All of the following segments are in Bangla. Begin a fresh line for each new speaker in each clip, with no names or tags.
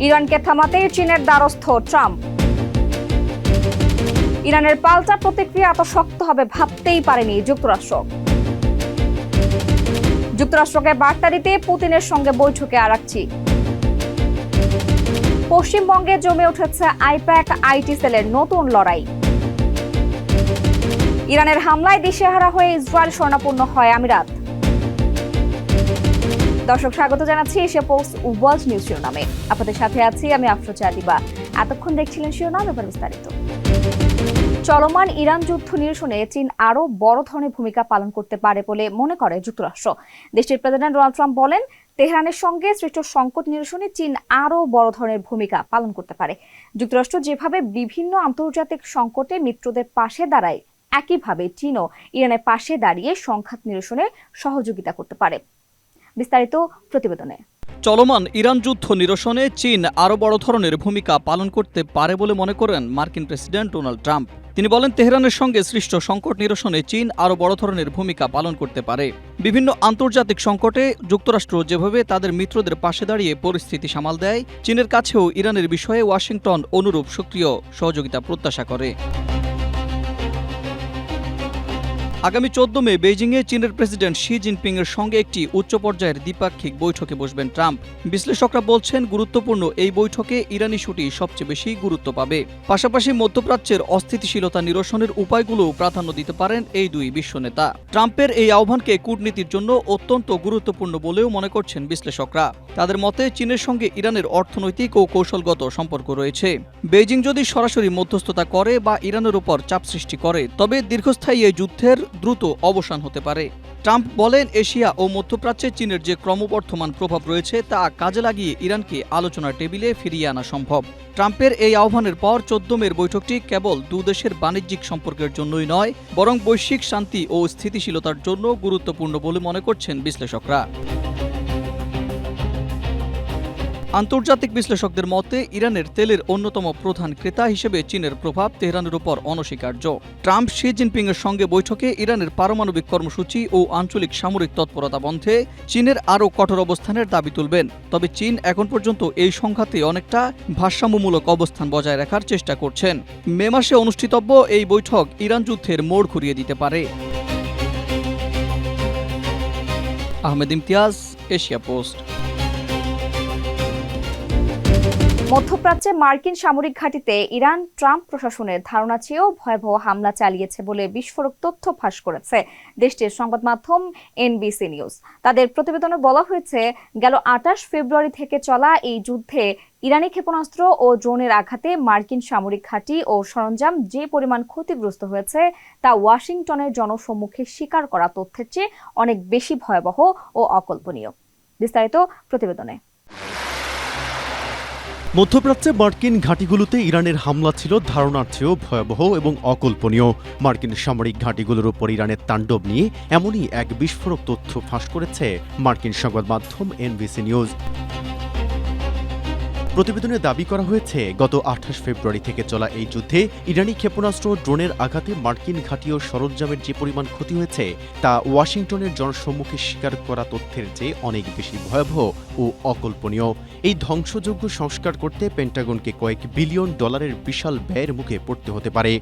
ইরানকে থামাতে চীনের দ্বারস্থ ট্রাম্প। ইরানের পাল্টা প্রতিক্রিয়া এত শক্ত হবে ভাবতেই পারেনি যুক্তরাষ্ট্র। যুক্তরাষ্ট্রকে বার্তা দিতে পুতিনের সঙ্গে বৈঠকে আরাকচি। পশ্চিমবঙ্গে জমে উঠেছে আইপ্যাক আইটি সেলের নতুন লড়াই। ইরানের হামলায় দিশেহারা হয়ে ইসরায়েল শরণাপন্ন হয় আমিরাত। দর্শক স্বাগত জানাচ্ছি এশিয়া পোস্ট ওয়ার্ল্ড নিউজ শিরোনামে। আপনাদের সাথে আছি আমি আফরোজা দিবা। এতক্ষণ দেখছিলেন শিরোনাম, এবার বিস্তারিত। চলমান ইরান যুদ্ধ নিরসনে চীন আরও বড় ধরনের ভূমিকা পালন করতে পারে বলে মনে করে যুক্তরাষ্ট্র। দেশটির প্রেসিডেন্ট ডোনাল্ড ট্রাম্প বলেন, তেহরানের সঙ্গে সৃষ্ট সংকট নিরসনে চীন আরও বড় ধরনের ভূমিকা পালন করতে পারে। যুক্তরাষ্ট্র যেভাবে বিভিন্ন আন্তর্জাতিক সংকটে মিত্রদের পাশে দাঁড়ায়, একইভাবে চীনও ইরানের পাশে দাঁড়িয়ে সংঘাত নিরসনে সহযোগিতা করতে পারে। বিস্তারিত প্রতিবেদনে।
চলমান ইরান যুদ্ধ নিরসনে চীন আরও বড় ধরনের ভূমিকা পালন করতে পারে বলে মনে করেন মার্কিন প্রেসিডেন্ট ডোনাল্ড ট্রাম্প। তিনি বলেন, তেহরানের সঙ্গে সৃষ্ট সংকট নিরসনে চীন আরও বড় ধরনের ভূমিকা পালন করতে পারে। বিভিন্ন আন্তর্জাতিক সংকটে যুক্তরাষ্ট্র যেভাবে তাদের মিত্রদের পাশে দাঁড়িয়ে পরিস্থিতি সামাল দেয়, চীনের কাছেও ইরানের বিষয়ে ওয়াশিংটন অনুরূপ সক্রিয় সহযোগিতা প্রত্যাশা করে। আগামী 14 মে বেইজিংয়ে চীনের প্রেসিডেন্ট শি জিনপিং এর সঙ্গে একটি উচ্চ পর্যায়ের দ্বিপাক্ষিক বৈঠকে বসবেন ট্রাম্প। বিশ্লেষকরা বলছেন, গুরুত্বপূর্ণ এই বৈঠকে ইরানি ইস্যুটি সবচেয়ে বেশি গুরুত্ব পাবে। পাশাপাশি মধ্যপ্রাচ্যের অস্থিতিশীলতা নিরসনের উপায়গুলোও প্রাধান্য দিতে পারেন এই দুই বিশ্বনেতা। ট্রাম্পের এই আহ্বানকে কূটনীতির জন্য অত্যন্ত গুরুত্বপূর্ণ বলেও মনে করছেন বিশ্লেষকরা। তাদের মতে, চীনের সঙ্গে ইরানের অর্থনৈতিক ও কৌশলগত সম্পর্ক রয়েছে। বেইজিং যদি সরাসরি মধ্যস্থতা করে বা ইরানের উপর চাপ সৃষ্টি করে, তবে দীর্ঘস্থায়ী এই যুদ্ধের দ্রুত অবসান হতে পারে। ট্রাম্প বলেন, এশিয়া ও মধ্যপ্রাচ্যে চীনের যে ক্রমবর্ধমান প্রভাব রয়েছে তা কাজে লাগিয়ে ইরানকে আলোচনার টেবিলে ফিরিয়ে আনা সম্ভব। ট্রাম্পের এই আহ্বানের পর 14 মের বৈঠকটি কেবল দুদেশের বাণিজ্যিক সম্পর্কের জন্যই নয়, বরং বৈশ্বিক শান্তি ও স্থিতিশীলতার জন্য গুরুত্বপূর্ণ বলে মনে করছেন বিশ্লেষকরা। আন্তর্জাতিক বিশ্লেষকদের মতে, ইরানের তেলের অন্যতম প্রধান ক্রেতা হিসেবে চীনের প্রভাব তেহরানের উপর অনস্বীকার্য। ট্রাম্প শি জিনপিং এর সঙ্গে বৈঠকে ইরানের পারমাণবিক কর্মসূচি ও আঞ্চলিক সামরিক তৎপরতা বন্ধে চীনের আরও কঠোর অবস্থানের দাবি তুলবেন। তবে চীন এখন পর্যন্ত এই সংঘাতে অনেকটা ভারসাম্যমূলক অবস্থান বজায় রাখার চেষ্টা করছেন। মে মাসে অনুষ্ঠিতব্য এই বৈঠক ইরান যুদ্ধের মোড় ঘুরিয়ে দিতে পারে। Ahmed Imtiaz, Asia post.
মধ্যপ্রাচ্যে মার্কিন সামরিক ঘাঁটিতে ইরান ট্রাম্প প্রশাসনের ধারণা চেয়েও ভয়াবহ হামলা চালিয়েছে বলে বিস্ফোরক তথ্য ফাঁস করেছে দেশটির সংবাদ মাধ্যম এনবিসি নিউজ। তাদের প্রতিবেদনে বলা হয়েছে, গেল 28 ফেব্রুয়ারি থেকে চলা এই যুদ্ধে ইরানি ক্ষেপণাস্ত্র ও ড্রোনের আঘাতে মার্কিন সামরিক ঘাঁটি ও সরঞ্জাম যে পরিমাণ ক্ষতিগ্রস্ত হয়েছে তা ওয়াশিংটনের জনসম্মুখে স্বীকার করা তথ্যের চেয়ে অনেক বেশি ভয়াবহ ও অকল্পনীয়। বিস্তারিত প্রতিবেদনে।
মধ্যপ্রাচ্যে মার্কিন ঘাঁটিগুলোতে ইরানের হামলা ছিল ধারণার চেয়েও ভয়াবহ এবং অকল্পনীয়। মার্কিন সামরিক ঘাঁটিগুলোর উপর ইরানের তাণ্ডব নিয়ে এমনই এক বিস্ফোরক তথ্য ফাঁস করেছে মার্কিন সংবাদ মাধ্যম এনবিসি নিউজ। প্রতিবেদনে দাবি করা হয়েছে, গত 28 ফেব্রুয়ারি থেকে চলা এই যুদ্ধে ইরানি ক্ষেপণাস্ত্র ড্রোনের আঘাতে মার্কিন ঘাঁটি ও সরঞ্জামের যে পরিমাণ ক্ষতি হয়েছে তা ওয়াশিংটনের জনসম্মুখে স্বীকার করা তথ্যের চেয়ে অনেক বেশি ভয়াবহ ও অকল্পনীয়। এই ধ্বংসযোগ্য সংস্কার করতে পেন্টাগনকে কয়েক বিলিয়ন ডলারের বিশাল ব্যয়ের মুখে পড়তে হতে পারে।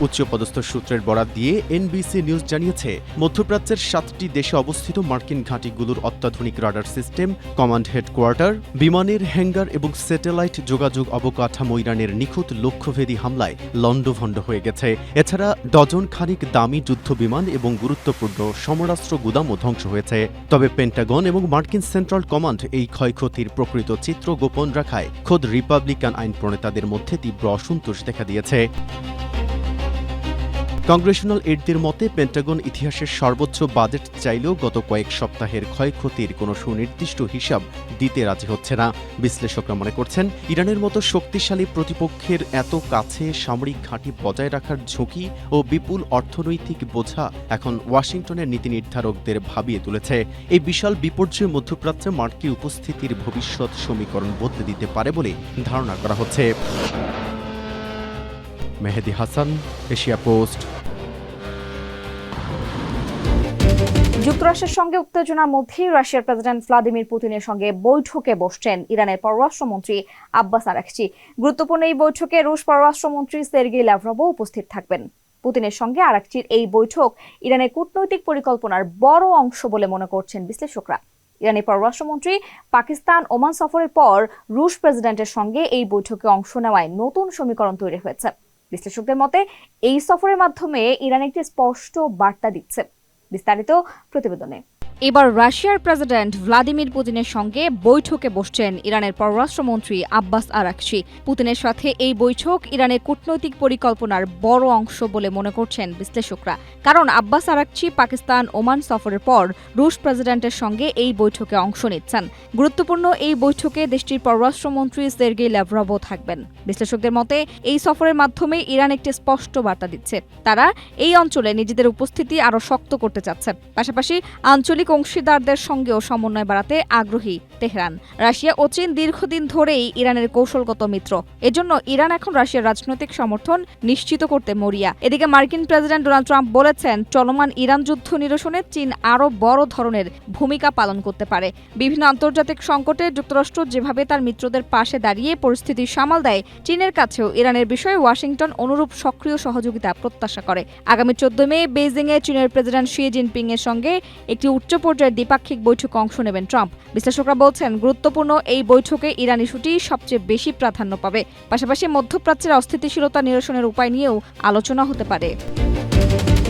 উচ্চপদস্থ সূত্রের বরাত দিয়ে এনবিসি নিউজ জানিয়েছে, মধ্যপ্রাচ্যের 7টি দেশে অবস্থিত মার্কিন ঘাঁটিগুলোর অত্যাধুনিক রাডার সিস্টেম, কমান্ড হেডকোয়ার্টার, বিমানের হ্যাঙ্গার এবং স্যাটেলাইট যোগাযোগ অবকাঠামো ইরানের নিখুঁত লক্ষ্যভেদী হামলায় লণ্ডভণ্ড হয়ে গেছে। এছাড়া ডজন খানিক দামি যুদ্ধবিমান এবং গুরুত্বপূর্ণ সমরাস্ত্র গুদামও ধ্বংস হয়েছে। তবে পেন্টাগন এবং মার্কিন সেন্ট্রাল কমান্ড এই ক্ষয়ক্ষতির প্রকৃত চিত্র গোপন রাখায় খোদ রিপাবলিকান আইন প্রণেতাদের মধ্যে তীব্র অসন্তোষ দেখা দিয়েছে। কংগ্রেশনাল এডদের মতে, পেন্টাগন ইতিহাসের সর্বোচ্চ বাজেট চাইলেও গত কয়েক সপ্তাহের ক্ষয়ক্ষতির কোনো সুনির্দিষ্ট হিসাব দিতে রাজি হচ্ছে না। বিশ্লেষকরা মনে করছেন, ইরানের মতো শক্তিশালী প্রতিপক্ষের এত কাছে সামরিক ঘাঁটি বজায় রাখার ঝুঁকি ও বিপুল অর্থনৈতিক বোঝা এখন ওয়াশিংটনের নীতি নির্ধারকদের ভাবিয়ে তুলেছে। এই বিশাল বিপর্যয় মধ্যপ্রাচ্যে মার্কিন উপস্থিতির ভবিষ্যৎ সমীকরণ বদলে দিতে পারে বলে ধারণা করা হচ্ছে। Mehedi Hasan, Asia post.
যুক্তরাষ্ট্রের সঙ্গে উত্তেজনার মধ্যেই রাশিয়ার প্রেসিডেন্ট ভ্লাদিমির পুতিনের সঙ্গে বৈঠকে বসছেন ইরানের পররাষ্ট্রমন্ত্রী আব্বাস আরাকচি। গুরুত্বপূর্ণ এই বৈঠকে রুশ পররাষ্ট্রমন্ত্রী সের্গেই ল্যাভরভও উপস্থিত থাকবেন। পুতিনের সঙ্গে আরাকচির এই বৈঠক ইরানের কূটনৈতিক পরিকল্পনার বড় অংশ বলে মনে করছেন বিশ্লেষকরা। ইরানি পররাষ্ট্রমন্ত্রী পাকিস্তান ওমান সফরের পর রুশ প্রেসিডেন্টের সঙ্গে এই বৈঠকে অংশ নেওয়ায় নতুন সমীকরণ তৈরি হয়েছে। বিশ্লেষকদের মতে এই সফরের মাধ্যমে ইরান একটি স্পষ্ট বার্তা দিচ্ছে। বিস্তারিত প্রতিবেদনে। এবার রাশিয়ার প্রেসিডেন্ট ভ্লাদিমির পুতিনের সঙ্গে বৈঠকে বসছেন ইরানের পররাষ্ট্রমন্ত্রী আব্বাস আরাকচি। পুতিনের সাথে এই বৈঠক ইরানের কূটনৈতিক পরিকল্পনার বড় অংশ বলে মনে করছেন বিশ্লেষকরা। কারণ আব্বাস আরাকচি পাকিস্তান ওমান সফরের পর রুশ প্রেসিডেন্টের সঙ্গে এই বৈঠকে অংশ নিচ্ছেন। গুরুত্বপূর্ণ এই বৈঠকে দেশটির পররাষ্ট্রমন্ত্রী সের্গেই ল্যাভরভও থাকবেন। বিশ্লেষকদের মতে এই সফরের মাধ্যমে ইরান একটি স্পষ্ট বার্তা দিচ্ছে। তারা এই অঞ্চলে নিজেদের উপস্থিতি আরও শক্ত করতে চাচ্ছে। পাশাপাশি আঞ্চলিক অংশীদারদের সঙ্গেও সমন্বয় বাড়াতে আগ্রহী তেহরান। রাশিয়া ও চীন দীর্ঘদিন ধরেই ইরানের কৌশলগত মিত্র। এজন্য ইরান এখন রাশিয়ার রাজনৈতিক সমর্থন নিশ্চিত করতে মরিয়া। এদিকে মার্কিন প্রেসিডেন্ট ডোনাল্ড ট্রাম্প বলেছেন, চলমান ইরান যুদ্ধ নিরসনে চীন আরও বড় ধরনের ভূমিকা পালন করতে পারে। বিভিন্ন আন্তর্জাতিক সংকটে যুক্তরাষ্ট্র যেভাবে তার মিত্রদের পাশে দাঁড়িয়ে পরিস্থিতি সামাল দেয়, চীনের কাছেও ইরানের বিষয়ে ওয়াশিংটন অনুরূপ সক্রিয় সহযোগিতা প্রত্যাশা করে। আগামী 14 মে বেইজিংয়ে চীনের প্রেসিডেন্ট শি জিনপিং এর সঙ্গে একটি উচ্চ পর্যায়ের দ্বিপাক্ষিক বৈঠকে অংশ নেবেন ট্রাম্প। বিশ্লেষকরা বলছেন, গুরুত্বপূর্ণ এই বৈঠকে ইরান ইস্যুটি সবচেয়ে বেশি প্রাধান্য পাবে। পাশাপাশি মধ্যপ্রাচ্যের অস্থিতিশীলতা নিরসনের উপায় নিয়েও আলোচনা হতে পারে।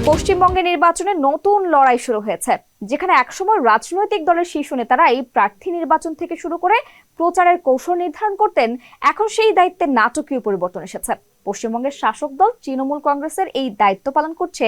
পশ্চিমবঙ্গে নির্বাচনে নতুন লড়াই শুরু হয়েছে, যেখানে একসময় রাজনৈতিক দলের শীর্ষ নেতারাই প্রার্থী নির্বাচন থেকে শুরু করে প্রচারের কৌশল নির্ধারণ করতেন। এখন সেই দায়িত্বে নাটকীয় পরিবর্তন এসেছে। পশ্চিমবঙ্গের শাসক দল তৃণমূল কংগ্রেসের এই দায়িত্ব পালন করছে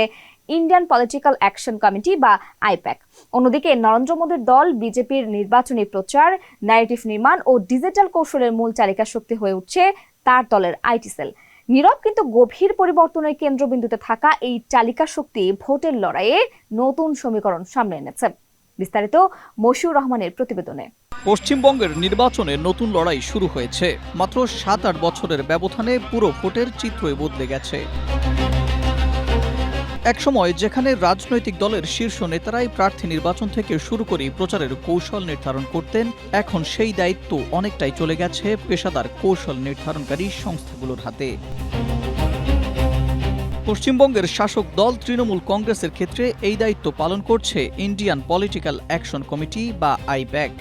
ইন্ডিয়ান পলিটিক্যাল অ্যাকশন কমিটি বা আইপ্যাক। অন্যদিকে নরেন্দ্র মোদীর দল বিজেপির নির্বাচনী প্রচার, ন্যারেটিভ নির্মাণ ও ডিজিটাল কৌশলের মূল চালিকা শক্তি হয়ে উঠছে তার দলের আইটি সেল। নীরব কিন্তু গভীর পরিবর্তনের কেন্দ্রবিন্দুতে থাকা এই চালিকা শক্তি ভোটের লড়াইয়ে নতুন সমীকরণ সামনে এনেছে। বিস্তারিত মশিউর রহমানের প্রতিবেদনে।
পশ্চিমবঙ্গের নির্বাচনে নতুন লড়াই শুরু হয়েছে। মাত্র 7-8 বছরের ব্যবধানে পুরো ভোটের চিত্রই বদলে গেছে। একসময় যেখানে রাজনৈতিক দলের শীর্ষ নেতারাই প্রার্থী নির্বাচন থেকে শুরু করে প্রচারের কৌশল নির্ধারণ করতেন, এখন সেই দায়িত্ব অনেকটাই চলে গেছে পেশাদার কৌশল নির্ধারণকারী সংস্থাগুলোর হাতে। পশ্চিমবঙ্গের শাসক দল তৃণমূল কংগ্রেসের ক্ষেত্রে এই দায়িত্ব পালন করছে ইন্ডিয়ান পলিটিক্যাল অ্যাকশন কমিটি বা আইপ্যাক।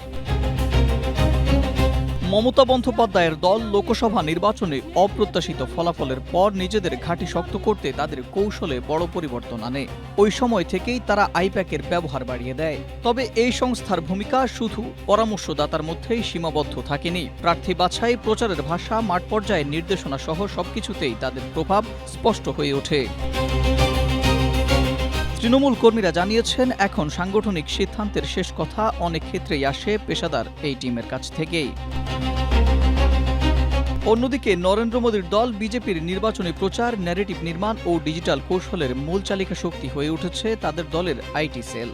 মমতা বন্দ্যোপাধ্যায়ের দল লোকসভা নির্বাচনে অপ্রত্যাশিত ফলাফলের পর নিজেদের ঘাঁটি শক্ত করতে তাদের কৌশলে বড় পরিবর্তন আনে। ওই সময় থেকেই তারা আইপ্যাকের ব্যবহার বাড়িয়ে দেয়। তবে এই সংস্থার ভূমিকা শুধু পরামর্শদাতার মধ্যেই সীমাবদ্ধ থাকেনি। প্রার্থী বাছাই, প্রচারের ভাষা, মাঠ পর্যায়ে নির্দেশনা সহ সবকিছুতেই তাদের প্রভাব স্পষ্ট হয়ে ওঠে। তৃণমূল কর্মীরা জানিয়েছেন, এখন সাংগঠনিক সিদ্ধান্তের শেষ কথা অনেক ক্ষেত্রেই আসে পেশাদার এই টিমের কাছ থেকেই। অন্যদিকে নরেন্দ্র মোদীর দল বিজেপির নির্বাচনী প্রচার, ন্যারেটিভ নির্মাণ ও ডিজিটাল কৌশলের মূল চালিকা শক্তি হয়ে উঠেছে তাদের দলের আইটি সেল।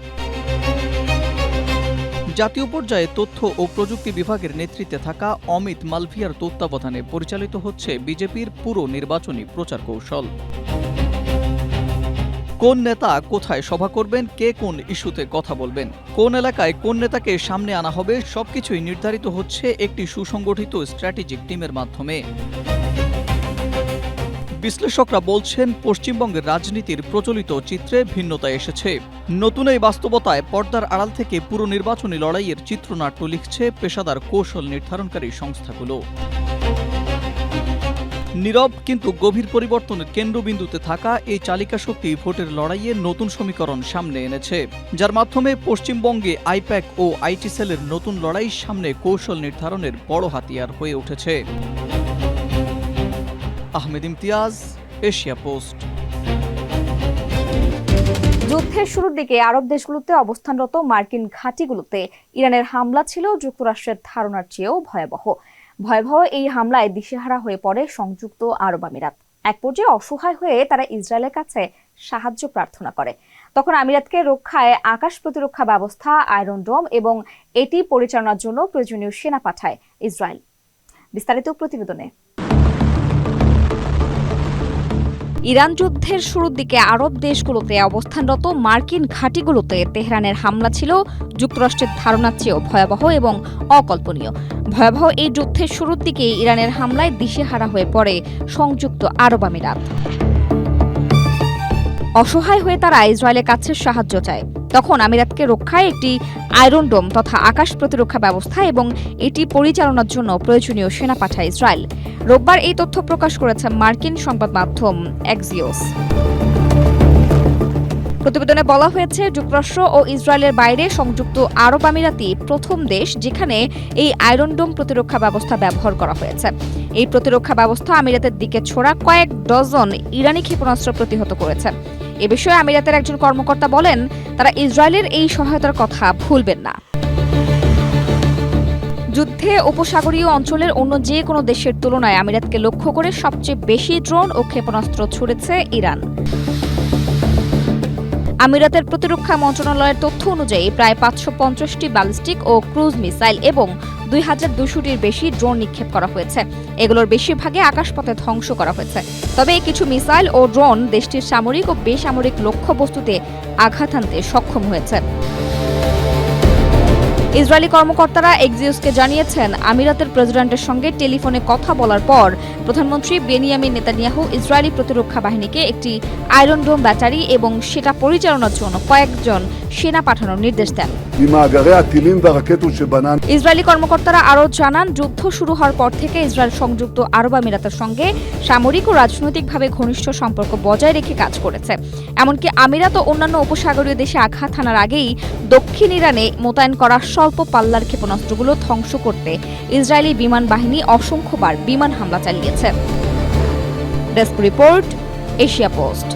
জাতীয় পর্যায়ে তথ্য ও প্রযুক্তি বিভাগের নেতৃত্বে থাকা অমিত মালভিয়ার তত্ত্বাবধানে পরিচালিত হচ্ছে বিজেপির পুরো নির্বাচনী প্রচার কৌশল। কোন নেতা কোথায় সভা করবেন, কে কোন ইস্যুতে কথা বলবেন, কোন এলাকায় কোন নেতাকে সামনে আনা হবে, সবকিছুই নির্ধারিত হচ্ছে একটি সুসংগঠিত স্ট্র্যাটেজিক টিমের মাধ্যমে। বিশ্লেষকরা বলছেন, পশ্চিমবঙ্গের রাজনীতির প্রচলিত চিত্রে ভিন্নতা এসেছে। নতুন এই বাস্তবতায় পর্দার আড়াল থেকে পুরো নির্বাচনী লড়াইয়ের চিত্রনাট্য লিখছে পেশাদার কৌশল নির্ধারণকারী সংস্থাগুলো। নীরব কিন্তু গভীর পরিবর্তনের কেন্দ্রবিন্দুতে থাকা এই চালিকা শক্তি ভোটের লড়াইয়ে নতুন সমীকরণ সামনে এনেছে, যার মাধ্যমে পশ্চিমবঙ্গে আইপ্যাক ও আইটি সেলের নতুন লড়াই সামনে কৌশল নির্ধারণের বড় হাতিয়ার হয়ে উঠেছে। Ahmed Imtiaz, Asia post.
যুদ্ধের শুরুর দিকে আরব দেশগুলোতে অবস্থানরত মার্কিন ঘাঁটিগুলোতে ইরানের হামলা ছিল যুক্তরাষ্ট্রের ধারণার চেয়েও ভয়াবহ। ভয়াবহ এই হামলায় দিশেহারা হয়ে পড়ে সংযুক্ত আরব আমিরাত। এক পর্যায়ে অসহায় হয়ে তারা ইসরায়েলের কাছে সাহায্য প্রার্থনা করে। তখন আমিরাতকে রক্ষায় আকাশ প্রতিরক্ষা ব্যবস্থা, আয়রন ডোম এবং এটি পরিচালনার জন্য প্রয়োজনীয় সেনা পাঠায় ইসরায়েল। বিস্তারিত প্রতিবেদনে। ইরান যুদ্ধের শুরুর দিকে আরব দেশগুলোতে অবস্থানরত মার্কিন ঘাঁটিগুলোতে তেহরানের হামলা ছিল যুক্তরাষ্ট্রের ধারণার চেয়েও ভয়াবহ এবং অকল্পনীয়। ভয়াবহ এই যুদ্ধের শুরুর দিকে ইরানের হামলায় দিশেহারা হয়ে পড়ে সংযুক্ত আরব আমিরাত। অসহায় হয়ে তারা ইসরায়েলের কাছে সাহায্য চায়। তখন আমিরাতকে রক্ষায় একটি আয়রন ডোম তথা আকাশ প্রতিরক্ষা ব্যবস্থা এবং এটি পরিচালনার জন্য প্রয়োজনীয় সেনা পাঠায় ইসরায়েল। রোববার এই তথ্য প্রকাশ করেছে মার্কিন সংবাদ মাধ্যম এক্সিওস। প্রতিবেদনে বলা হয়েছে, যুক্তরাষ্ট্র ও ইসরায়েলের বাইরে সংযুক্ত আরব আমিরাতই প্রথম দেশ যেখানে এই আয়রন ডোম প্রতিরক্ষা ব্যবস্থা ব্যবহার করা হয়েছে। এই প্রতিরক্ষা ব্যবস্থা আমিরাতের দিকে ছোড়া কয়েক ডজন ইরানি ক্ষেপণাস্ত্র প্রতিহত করেছে। এ বিষয়ে আমিরাতের একজন কর্মকর্তা বলেন, তারা ইসরায়েলের এই সহায়তার কথা ভুলবেন না। যুদ্ধে উপসাগরীয় অঞ্চলের অন্য যে কোনো দেশের তুলনায় আমিরাতকে লক্ষ্য করে সবচেয়ে বেশি ড্রোন ও ক্ষেপণাস্ত্র ছুড়েছে ইরান। আমিরাতের প্রতিরক্ষা মন্ত্রণালয়ের তথ্য অনুযায়ী প্রায় 550টি ব্যালিস্টিক ও ক্রুজ মিসাইল এবং 2200টির বেশি ড্রোন নিক্ষেপ করা হয়েছে। এগুলোর বেশিরভাগই আকাশপথে ধ্বংস করা হয়েছে। তবে কিছু মিসাইল ও ড্রোন দেশটির সামরিক ও বেসামরিক লক্ষ্যবস্তুতে আঘাত হানতে সক্ষম হয়েছে। ইসরায়েলি কর্মকর্তারা এক্সিওসকে জানিয়েছেন, আমিরাতের প্রেসিডেন্টের সঙ্গে টেলিফোনে কথা বলার পর প্রধানমন্ত্রী বেনিয়ামিন নেতানিয়াহু ইসরায়েলি প্রতিরক্ষা বাহিনীকে একটি আয়রন ডোম ব্যাটারি এবং সেটা পরিচালনার জন্য কয়েকজন সেনা পাঠানোর নির্দেশ দেন। ইসরায়েলি কর্মকর্তারা আরও জানান, যুদ্ধ শুরু হওয়ার পর থেকে ইসরায়েল সংযুক্ত আরব আমিরাতের সঙ্গে সামরিক ও রাজনৈতিকভাবে ঘনিষ্ঠ সম্পর্ক বজায় রেখে কাজ করেছে। এমনকি আমিরাত ও অন্যান্য উপসাগরীয় দেশে আঘাত হানার আগেই দক্ষিণ ইরানে মোতায়েন করা স্বল্প পাল্লার ক্ষেপণাস্ত্রগুলো ধ্বংস করতে ইসরায়েলি বিমান বাহিনী অসংখ্যবার বিমান হামলা চালিয়েছে। Desk report, Asia post.